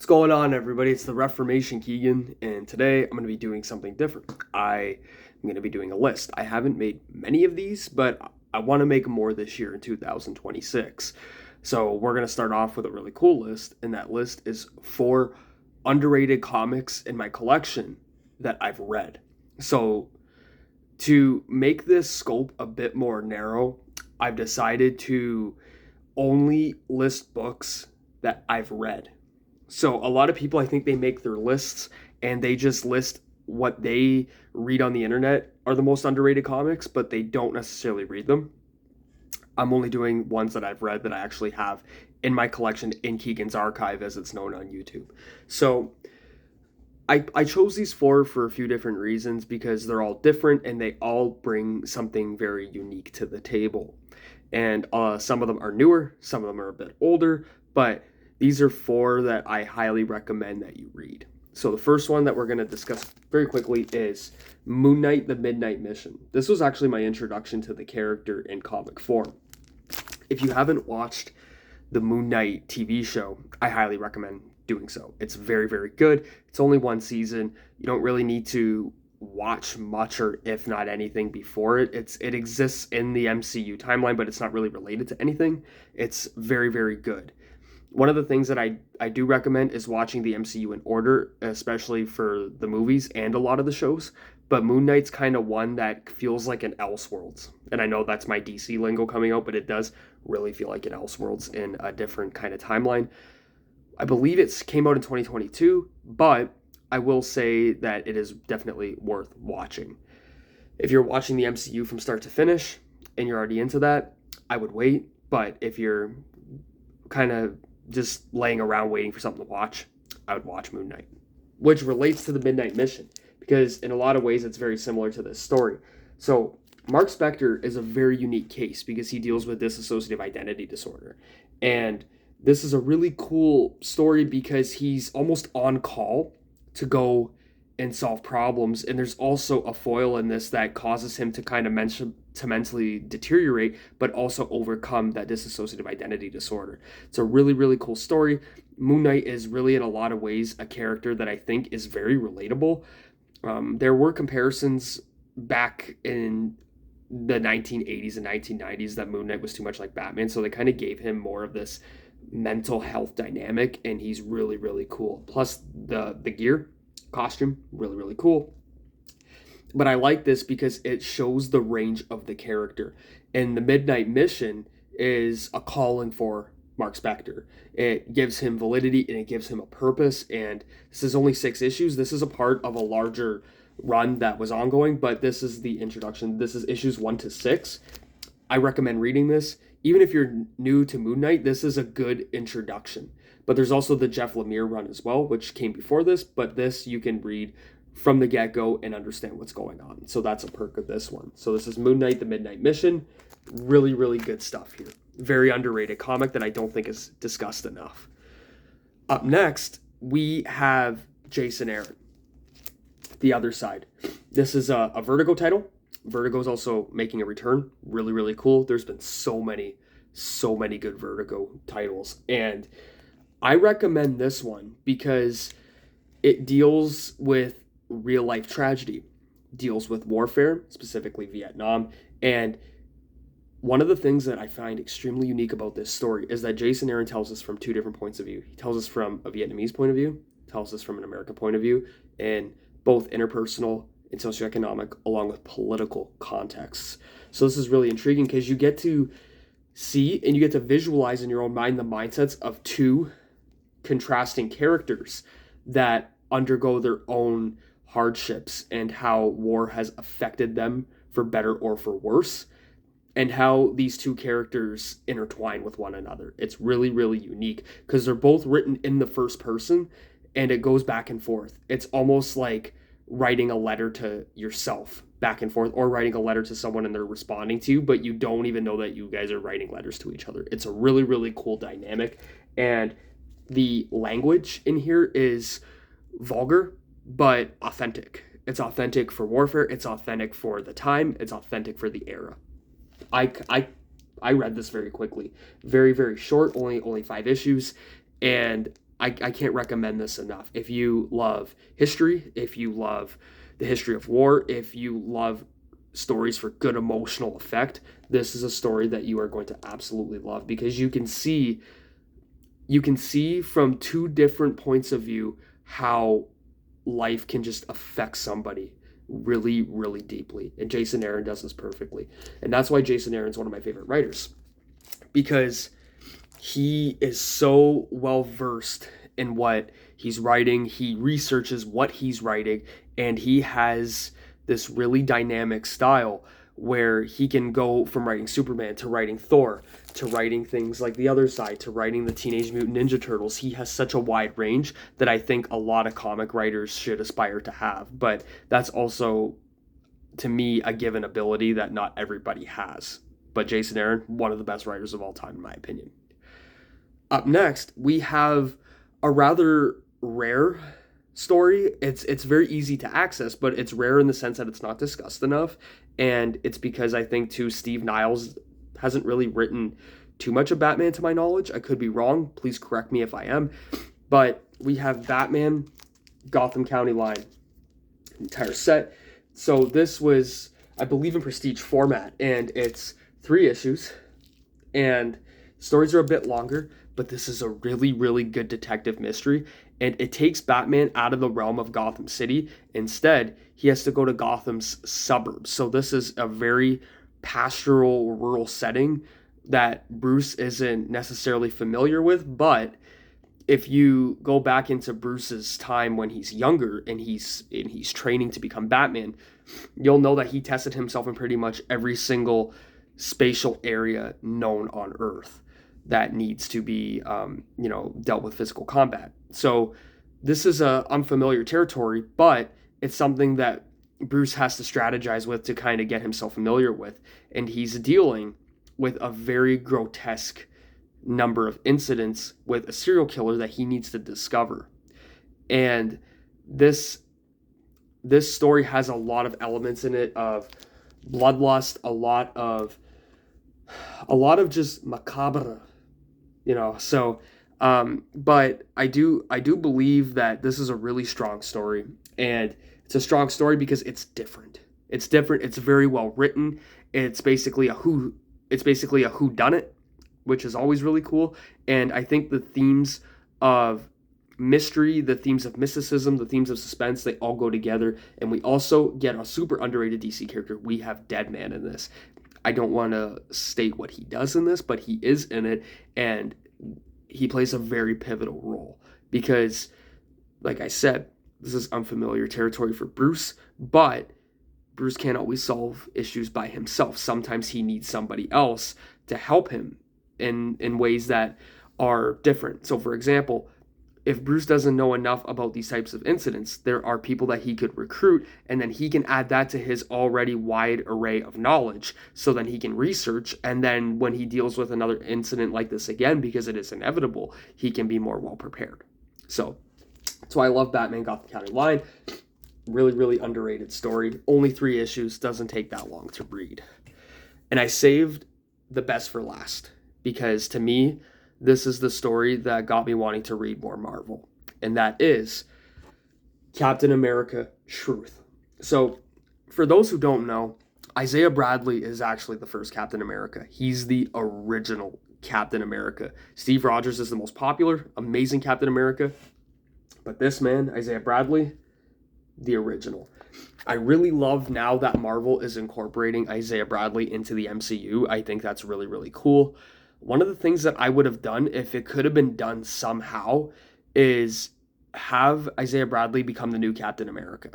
What's going on, everybody? It's the Reformation Keegan, and today I'm going to be doing something different. I am going to be doing a list. I haven't made many of these, but I want to make more this year in 2026. So we're going to start off with a really cool list, and that list is 4 underrated comics in my collection that I've read. So to make this scope a bit more narrow, I've decided to only list books that I've read. So a lot of people, I think they make their lists and they just list what they read on the internet are the most underrated comics, but they don't necessarily read them. I'm only doing ones that I've read that I actually have in my collection in Keegan's Archive, as it's known on YouTube. So I chose these 4 for a few different reasons because they're all different and they all bring something very unique to the table. And some of them are newer, some of them are a bit older, but these are 4 that I highly recommend that you read. So the first one that we're going to discuss very quickly is Moon Knight: The Midnight Mission. This was actually my introduction to the character in comic form. If you haven't watched the Moon Knight TV show, I highly recommend doing so. It's very, very good. It's only one season. You don't really need to watch much or if not anything before it. It exists in the MCU timeline, but it's not really related to anything. It's very, very good. One of the things that I do recommend is watching the MCU in order, especially for the movies and a lot of the shows. But Moon Knight's kind of one that feels like an Elseworlds. And I know that's my DC lingo coming out, but it does really feel like an Elseworlds in a different kind of timeline. I believe it came out in 2022, but I will say that it is definitely worth watching. If you're watching the MCU from start to finish and you're already into that, I would wait. But if you're kind of just laying around waiting for something to watch, I would watch Moon Knight, which relates to the Midnight Mission because in a lot of ways it's very similar to this story. So Mark Spector is a very unique case because he deals with dissociative identity disorder. And this is a really cool story because he's almost on call to go and solve problems. And there's also a foil in this that causes him to kind of mentally deteriorate, but also overcome that dissociative identity disorder. It's a really, really cool story. Moon Knight is really, in a lot of ways, a character that I think is very relatable. There were comparisons back in the 1980s and 1990s that Moon Knight was too much like Batman, so they kind of gave him more of this mental health dynamic, and he's really, really cool. Plus the gear, costume, really, really cool. But I like this because it shows the range of the character. And the Midnight Mission is a calling for Mark Spector. It gives him validity and it gives him a purpose. And this is only 6 issues. This is a part of a larger run that was ongoing, but this is the introduction. This is issues 1 to 6. I recommend reading this. Even if you're new to Moon Knight, this is a good introduction. But there's also the Jeff Lemire run as well, which came before this, but this you can read from the get-go and understand what's going on. So that's a perk of this one. So this is Moon Knight: The Midnight Mission. Really, really good stuff here. Very underrated comic that I don't think is discussed enough. Up next, we have Jason Aaron, The Other Side. This is a Vertigo title. Vertigo's also making a return. Really, really cool. There's been so many good Vertigo titles. And I recommend this one because it deals with real life tragedy, deals with warfare, specifically Vietnam. And one of the things that I find extremely unique about this story is that Jason Aaron tells us from 2 different points of view. He tells us from a Vietnamese point of view, tells us from an American point of view, and both interpersonal and socioeconomic, along with political contexts. So this is really intriguing because you get to see and you get to visualize in your own mind the mindsets of 2 contrasting characters that undergo their own hardships and how war has affected them for better or for worse, and how these 2 characters intertwine with one another. It's really, really unique because they're both written in the first person and it goes back and forth. It's almost like writing a letter to yourself back and forth, or writing a letter to someone and they're responding to you, but you don't even know that you guys are writing letters to each other. It's a really, really cool dynamic. And the language in here is vulgar, but authentic. It's authentic for warfare. It's authentic for the time. It's authentic for the era. I read this very quickly. Very, very short, only 5 issues. And I can't recommend this enough. If you love history, if you love the history of war, if you love stories for good emotional effect, this is a story that you are going to absolutely love, because you can see from two different points of view how life can just affect somebody really, really deeply. And Jason Aaron does this perfectly. And that's why Jason Aaron's one of my favorite writers, because he is so well versed in what he's writing. He researches what he's writing, and he has this really dynamic style where he can go from writing Superman to writing Thor to writing things like The Other Side to writing the Teenage Mutant Ninja Turtles. He has such a wide range that I think a lot of comic writers should aspire to have. But that's also, to me, a given ability that not everybody has. But Jason Aaron, one of the best writers of all time, in my opinion. Up next, we have a rather rare story. It's very easy to access, but it's rare in the sense that it's not discussed enough. And it's because I think, too, Steve Niles hasn't really written too much of Batman, to my knowledge. I could be wrong. Please correct me if I am. But we have Batman Gotham County line, entire set. So this was, I believe, in prestige format, and it's 3 issues, and stories are a bit longer, but this is a really, really good detective mystery, and it takes Batman out of the realm of Gotham City. Instead, he has to go to Gotham's suburbs. So this is a very pastoral, rural setting that Bruce isn't necessarily familiar with, but if you go back into Bruce's time when he's younger and he's training to become Batman, you'll know that he tested himself in pretty much every single spatial area known on Earth that needs to be, dealt with physical combat. So this is a unfamiliar territory, but it's something that Bruce has to strategize with to kind of get himself familiar with. And he's dealing with a very grotesque number of incidents with a serial killer that he needs to discover. And this story has a lot of elements in it of bloodlust, a lot of just macabre, so but I do believe that this is a really strong story, and it's a strong story because it's different. It's very well written. It's basically a whodunit, which is always really cool. And I think the themes of mystery, the themes of mysticism, the themes of suspense, they all go together. And we also get a super underrated DC character. We have Deadman in this. I don't want to state what he does in this, but he is in it, and he plays a very pivotal role because, like I said, this is unfamiliar territory for Bruce, but Bruce can't always solve issues by himself. Sometimes he needs somebody else to help him in ways that are different. So, for example, if Bruce doesn't know enough about these types of incidents, there are people that he could recruit, and then he can add that to his already wide array of knowledge. So then he can research, and then when he deals with another incident like this again, because it is inevitable, he can be more well prepared. So that's why I love Batman Gotham County Line. Really, really underrated story. Only 3 issues, doesn't take that long to read. And I saved the best for last, because to me, this is the story that got me wanting to read more Marvel, and that is Captain America Truth. So, for those who don't know, Isaiah Bradley is actually the first Captain America. He's the original Captain America. Steve Rogers is the most popular, amazing Captain America, but this man, Isaiah Bradley, the original. I really love now that Marvel is incorporating Isaiah Bradley into the MCU. I think that's really, really cool. One of the things that I would have done, if it could have been done somehow, is have Isaiah Bradley become the new Captain America.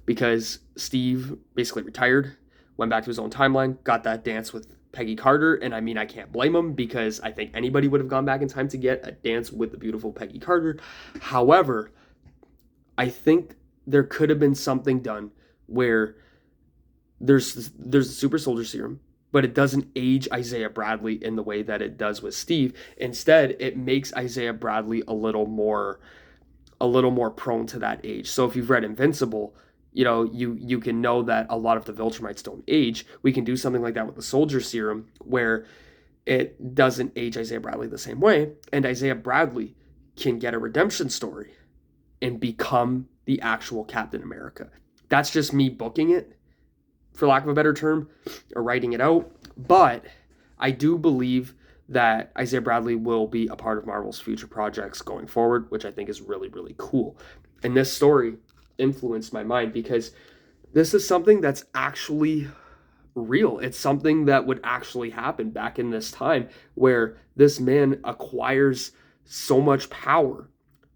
Because Steve basically retired, went back to his own timeline, got that dance with Peggy Carter, and I mean, I can't blame him, because I think anybody would have gone back in time to get a dance with the beautiful Peggy Carter. However, I think there could have been something done where there's the super soldier serum, but it doesn't age Isaiah Bradley in the way that it does with Steve. Instead, it makes Isaiah Bradley a little more prone to that age. So if you've read Invincible, you can know that a lot of the Viltrumites don't age. We can do something like that with the soldier serum, where it doesn't age Isaiah Bradley the same way, and Isaiah Bradley can get a redemption story and become the actual Captain America. That's just me booking it, for lack of a better term, or writing it out. But I do believe that Isaiah Bradley will be a part of Marvel's future projects going forward, which I think is really, really cool. And this story influenced my mind because this is something that's actually real. It's something that would actually happen back in this time where this man acquires so much power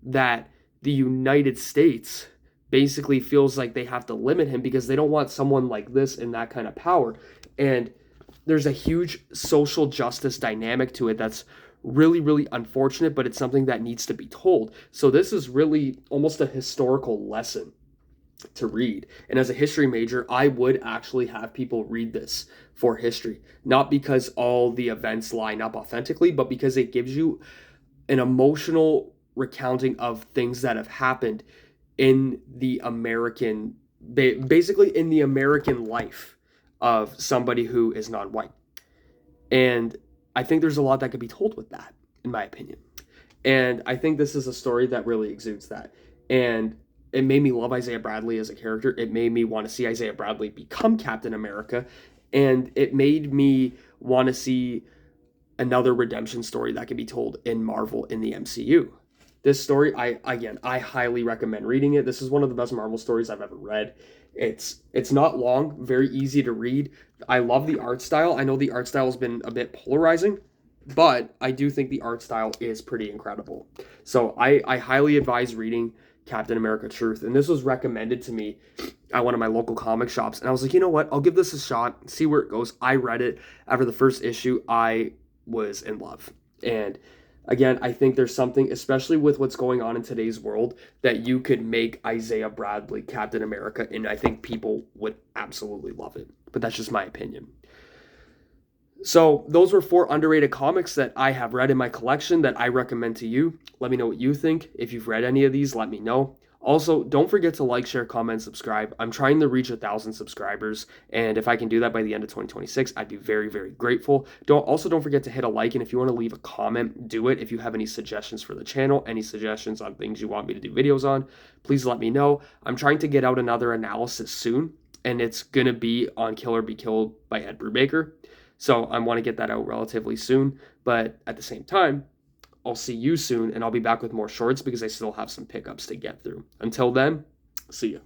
that the United States basically feels like they have to limit him because they don't want someone like this in that kind of power. And there's a huge social justice dynamic to it that's really, really unfortunate, but it's something that needs to be told. So this is really almost a historical lesson to read. And as a history major, I would actually have people read this for history, not because all the events line up authentically, but because it gives you an emotional recounting of things that have happened in the American, basically in the American life of somebody who is non-white. And I think there's a lot that could be told with that, in my opinion. And I think this is a story that really exudes that. And it made me love Isaiah Bradley as a character. It made me want to see Isaiah Bradley become Captain America. And it made me want to see another redemption story that can be told in Marvel in the MCU. This story, I highly recommend reading it. This is one of the best Marvel stories I've ever read. It's not long, very easy to read. I love the art style. I know the art style has been a bit polarizing, but I do think the art style is pretty incredible. So I highly advise reading Captain America Truth. And this was recommended to me at one of my local comic shops. And I was like, you know what? I'll give this a shot, see where it goes. I read it. After the first issue, I was in love. And again, I think there's something, especially with what's going on in today's world, that you could make Isaiah Bradley Captain America, and I think people would absolutely love it. But that's just my opinion. So those were 4 underrated comics that I have read in my collection that I recommend to you. Let me know what you think. If you've read any of these, let me know. Also, don't forget to like, share, comment, subscribe. I'm trying to reach 1,000 subscribers, and if I can do that by the end of 2026, I'd be very, very grateful. Don't forget to hit a like, and if you want to leave a comment, do it. If you have any suggestions for the channel, any suggestions on things you want me to do videos on, please let me know. I'm trying to get out another analysis soon, and it's going to be on Kill or Be Killed by Ed Brubaker. So I want to get that out relatively soon, but at the same time, I'll see you soon, and I'll be back with more shorts because I still have some pickups to get through. Until then, see ya.